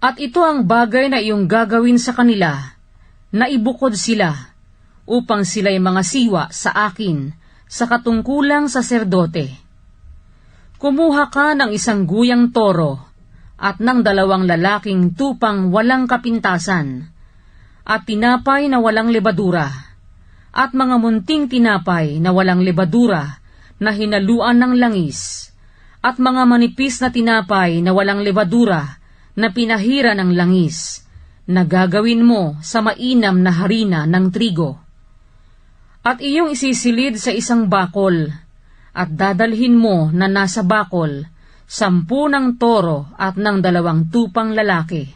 At ito ang bagay na iyong gagawin sa kanila, na ibukod sila, upang sila'y mga siwa sa akin, sa katungkulang saserdote. Kumuha ka ng isang guyang toro, at ng 2 lalaking tupang walang kapintasan, at tinapay na walang lebadura, at mga munting tinapay na walang lebadura, na hinaluan ng langis, at mga manipis na tinapay na walang lebadura, na pinahira ng langis, na gagawin mo sa mainam na harina ng trigo. At iyong isisilid sa isang bakol, at dadalhin mo na nasa bakol 10 ng toro at ng 2 tupang lalaki.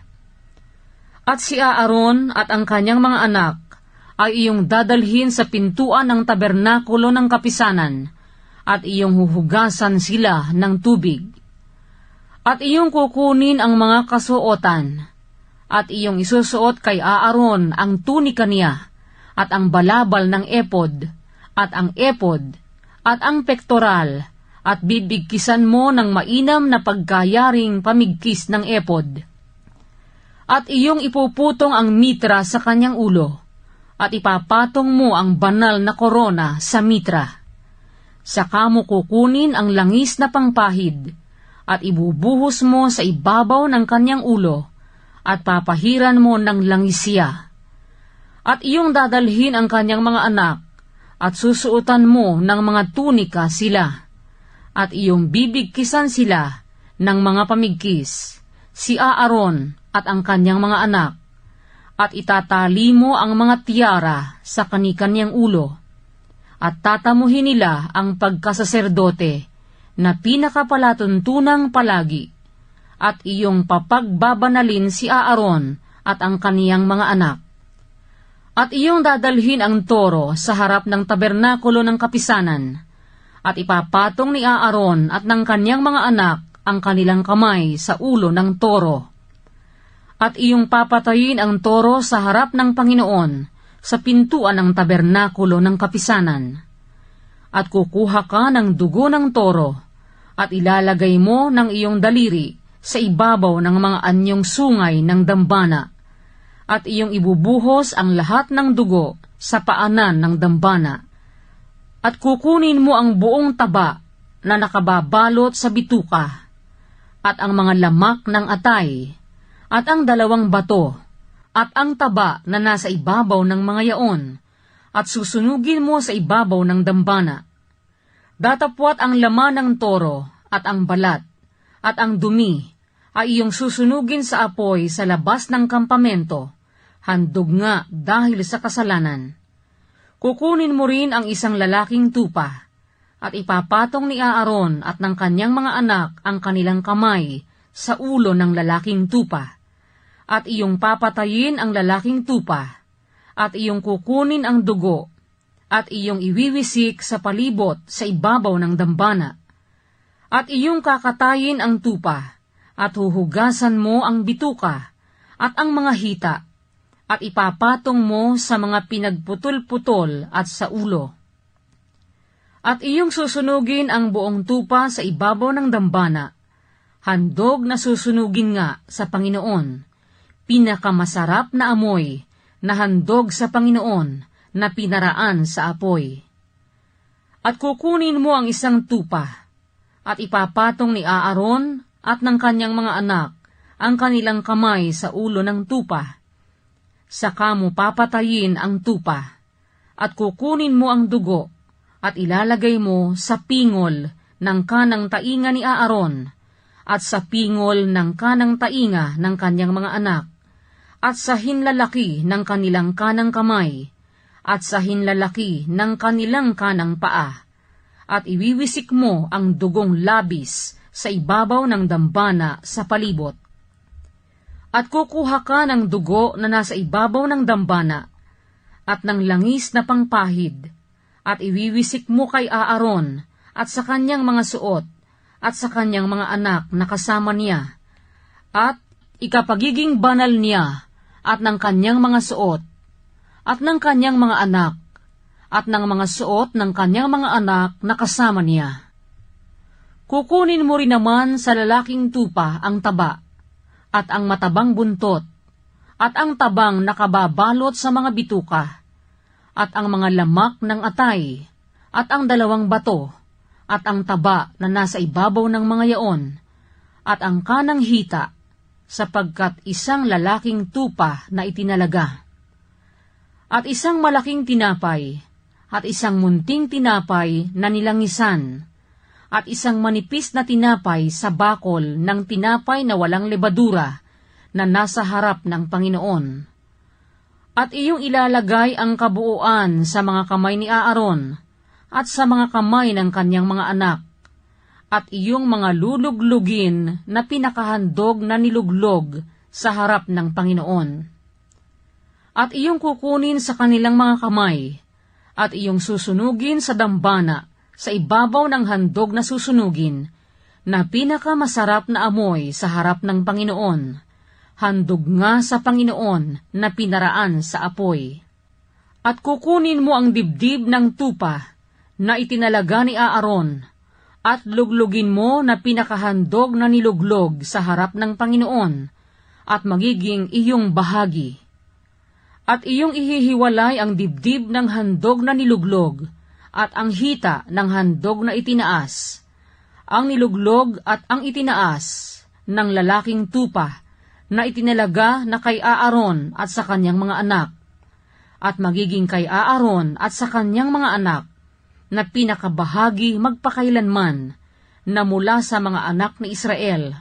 At si Aaron at ang kanyang mga anak ay iyong dadalhin sa pintuan ng tabernakulo ng kapisanan, at iyong huhugasan sila ng tubig. At iyong kukunin ang mga kasuotan, at iyong isusuot kay Aaron ang tunika niya, at ang balabal ng epod, at ang epod, at ang pektoral, at bibigkisan mo ng mainam na pagkayaring pamigkis ng epod. At iyong ipuputong ang mitra sa kanyang ulo, at ipapatong mo ang banal na korona sa mitra. Saka mo kukunin ang langis na pangpahid, at ibubuhos mo sa ibabaw ng kanyang ulo, at papahiran mo ng langis siya. At iyong dadalhin ang kanyang mga anak, at susuotan mo ng mga tunika sila, at iyong bibigkisan sila ng mga pamigkis, si Aaron at ang kanyang mga anak, at itatali mo ang mga tiara sa kani-kanyang ulo, at tatamuhin nila ang pagkasaserdote na pinakapalatuntunang palagi, at iyong papagbabanalin si Aaron at ang kaniyang mga anak. At iyong dadalhin ang toro sa harap ng tabernakulo ng kapisanan, at ipapatong ni Aaron at ng kaniyang mga anak ang kanilang kamay sa ulo ng toro. At iyong papatayin ang toro sa harap ng Panginoon sa pintuan ng tabernakulo ng kapisanan. At kukuha ka ng dugo ng toro, at ilalagay mo ng iyong daliri sa ibabaw ng mga anyong sungay ng dambana, at iyong ibubuhos ang lahat ng dugo sa paanan ng dambana. At kukunin mo ang buong taba na nakababalot sa bituka, at ang mga lamak ng atay, at ang 2 bato, at ang taba na nasa ibabaw ng mga yaon, at susunugin mo sa ibabaw ng dambana. Datapwat ang laman ng toro, at ang balat, at ang dumi, ay iyong susunugin sa apoy sa labas ng kampamento, handog nga dahil sa kasalanan. Kukunin mo rin ang isang lalaking tupa, at ipapatong ni Aaron at ng kanyang mga anak ang kanilang kamay sa ulo ng lalaking tupa, at iyong papatayin ang lalaking tupa, at iyong kukunin ang dugo, at iyong iwiwisik sa palibot sa ibabaw ng dambana. At iyong kakatayin ang tupa, at huhugasan mo ang bituka, at ang mga hita, at ipapatong mo sa mga pinagputol-putol at sa ulo. At iyong susunugin ang buong tupa sa ibabaw ng dambana, handog na susunugin nga sa Panginoon, pinakamasarap na amoy, na handog sa Panginoon, na pinaraan sa apoy. At kukunin mo ang isang tupa, at ipapatong ni Aaron at ng kanyang mga anak ang kanilang kamay sa ulo ng tupa. Saka mo papatayin ang tupa, at kukunin mo ang dugo, at ilalagay mo sa pingol ng kanang tainga ni Aaron, at sa pingol ng kanang tainga ng kanyang mga anak, at sa hinlalaki ng kanilang kanang kamay, at sa hinlalaki ng kanilang kanang paa, at iwiwisik mo ang dugong labis sa ibabaw ng dambana sa palibot. At kukuha ka ng dugo na nasa ibabaw ng dambana, at ng langis na pangpahid, at iwiwisik mo kay Aaron, at sa kanyang mga suot, at sa kanyang mga anak na kasama niya, at ikapagiging banal niya, at ng kanyang mga suot, at ng kanyang mga anak, at ng mga suot ng kanyang mga anak na kasama niya. Kukunin mo rin naman sa lalaking tupa ang taba, at ang matabang buntot, at ang tabang nakababalot sa mga bituka, at ang mga lamak ng atay, at ang 2 bato, at ang taba na nasa ibabaw ng mga yaon, at ang kanang hita, sapagkat isang lalaking tupa na itinalaga. At isang malaking tinapay, at isang munting tinapay na nilangisan, at isang manipis na tinapay sa bakol ng tinapay na walang lebadura na nasa harap ng Panginoon. At iyong ilalagay ang kabuuan sa mga kamay ni Aaron at sa mga kamay ng kanyang mga anak, at iyong mga luluglugin na pinakahandog na niluglog sa harap ng Panginoon. At iyong kukunin sa kanilang mga kamay, at iyong susunugin sa dambana sa ibabaw ng handog na susunugin, na pinakamasarap na amoy sa harap ng Panginoon, handog nga sa Panginoon na pinaraan sa apoy. At kukunin mo ang dibdib ng tupa na itinalaga ni Aaron, at luglugin mo na pinakahandog na niluglog sa harap ng Panginoon, at magiging iyong bahagi. At iyong ihihiwalay ang dibdib ng handog na niluglog, at ang hita ng handog na itinaas, ang niluglog at ang itinaas ng lalaking tupa na itinalaga na kay Aaron at sa kanyang mga anak, at magiging kay Aaron at sa kanyang mga anak, na pinakabahagi magpakailanman na mula sa mga anak ni Israel,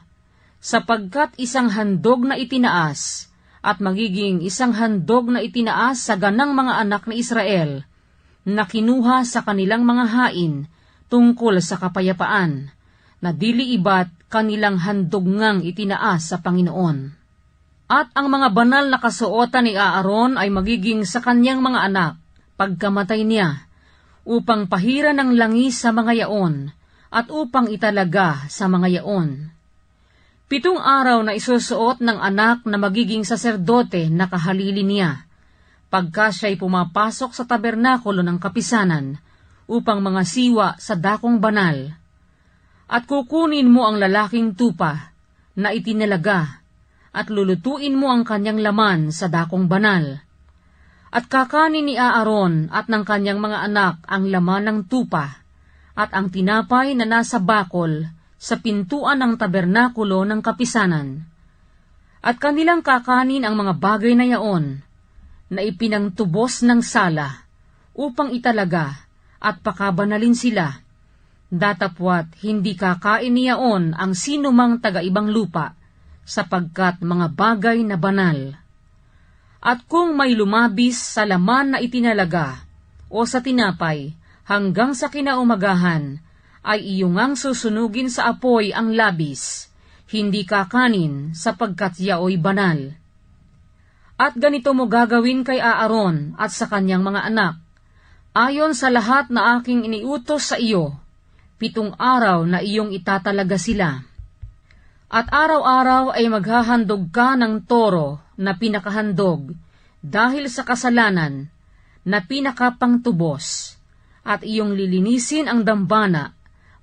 sapagkat isang handog na itinaas, at magiging isang handog na itinaas sa ganang mga anak ni Israel, na kinuha sa kanilang mga hain tungkol sa kapayapaan, na dili iba't kanilang handog ngang itinaas sa Panginoon. At ang mga banal na kasuotan ni Aaron ay magiging sa kanyang mga anak, pagkamatay niya, upang pahira ng langis sa mga yaon, at upang italaga sa mga yaon. 7 araw na isusuot ng anak na magiging saserdote na kahalili niya, pagka siya'y pumapasok sa tabernakulo ng kapisanan, upang mga siwa sa dakong banal. At kukunin mo ang lalaking tupa na itinalaga, at lulutuin mo ang kanyang laman sa dakong banal. At kakanin ni Aaron at ng kanyang mga anak ang laman ng tupa, at ang tinapay na nasa bakol sa pintuan ng tabernakulo ng kapisanan. At kanilang kakanin ang mga bagay na yaon, na ipinangtubos ng sala, upang italaga at pakabanalin sila, datapwat hindi kakain niyaon ang sinumang taga-ibang lupa, sapagkat mga bagay na banal. At kung may lumabis sa laman na itinalaga, o sa tinapay, hanggang sa kinaumagahan, ay iyong susunugin sa apoy ang labis, hindi kakanin sapagkat yaoy banal. At ganito mo gagawin kay Aaron at sa kanyang mga anak, ayon sa lahat na aking iniutos sa iyo, 7 araw na iyong itatalaga sila. At araw-araw ay maghahandog ka ng toro na pinakahandog, dahil sa kasalanan na pinakapangtubos, at iyong lilinisin ang dambana,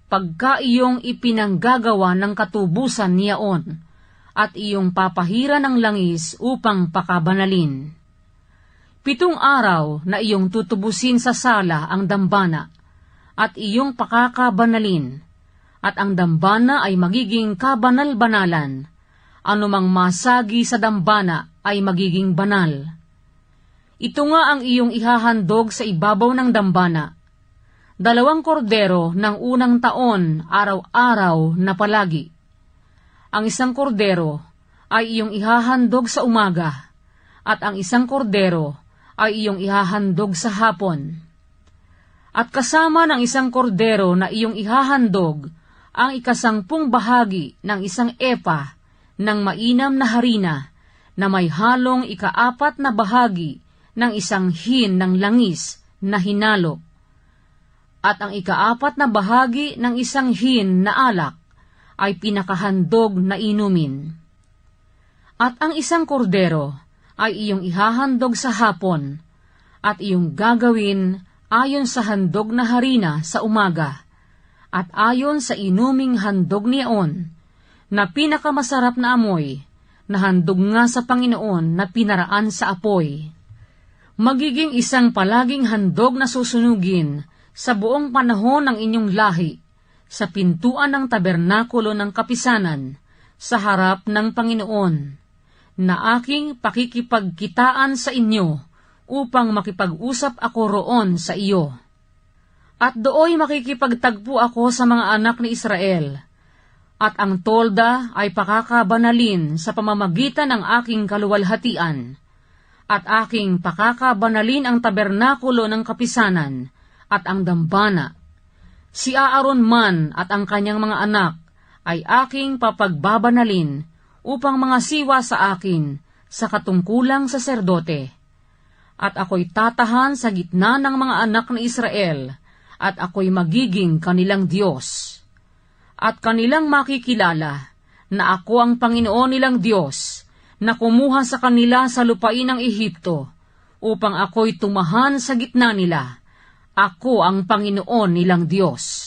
pagka iyong ipinanggagawa ng katubusan niyaon, at iyong papahira ng langis upang pakabanalin. 7 araw na iyong tutubusin sa sala ang dambana, at iyong pakakabanalin, at ang dambana ay magiging kabanal-banalan, anumang masagi sa dambana ay magiging banal. Ito nga ang iyong ihahandog sa ibabaw ng dambana, 2 kordero ng unang taon araw-araw na palagi. Ang 1 kordero ay iyong ihahandog sa umaga, at ang 1 kordero ay iyong ihahandog sa hapon. At kasama ng 1 kordero na iyong ihahandog, ang 10 bahagi ng 1 epa ng mainam na harina, na may halong 4 na bahagi ng 1 hin ng langis na hinalo, at ang 4 na bahagi ng 1 hin na alak ay pinakahandog na inumin. At ang 1 kordero ay iyong ihahandog sa hapon, at iyong gagawin ayon sa handog na harina sa umaga, at ayon sa inuming handog niyaon, na pinakamasarap na amoy, na handog nga sa Panginoon na pinaraan sa apoy. Magiging isang palaging handog na susunugin sa buong panahon ng inyong lahi sa pintuan ng tabernakulo ng kapisanan sa harap ng Panginoon, na aking pakikipagkitaan sa inyo upang makipag-usap ako roon sa iyo. At dooy makikipagtagpo ako sa mga anak ni Israel, at ang tolda ay pakakabanalin sa pamamagitan ng aking kaluwalhatian, at aking pakakabanalin ang tabernakulo ng kapisanan at ang dambana. Si Aaron man at ang kanyang mga anak ay aking papagbabanalin upang mga siwa sa akin sa katungkulang saserdote. At ako'y tatahan sa gitna ng mga anak ni Israel, at ako'y magiging kanilang Diyos. At kanilang makikilala na ako ang Panginoon nilang Diyos, na kumuha sa kanila sa lupain ng Ehipto, upang ako'y tumahan sa gitna nila. Ako ang Panginoon nilang Diyos.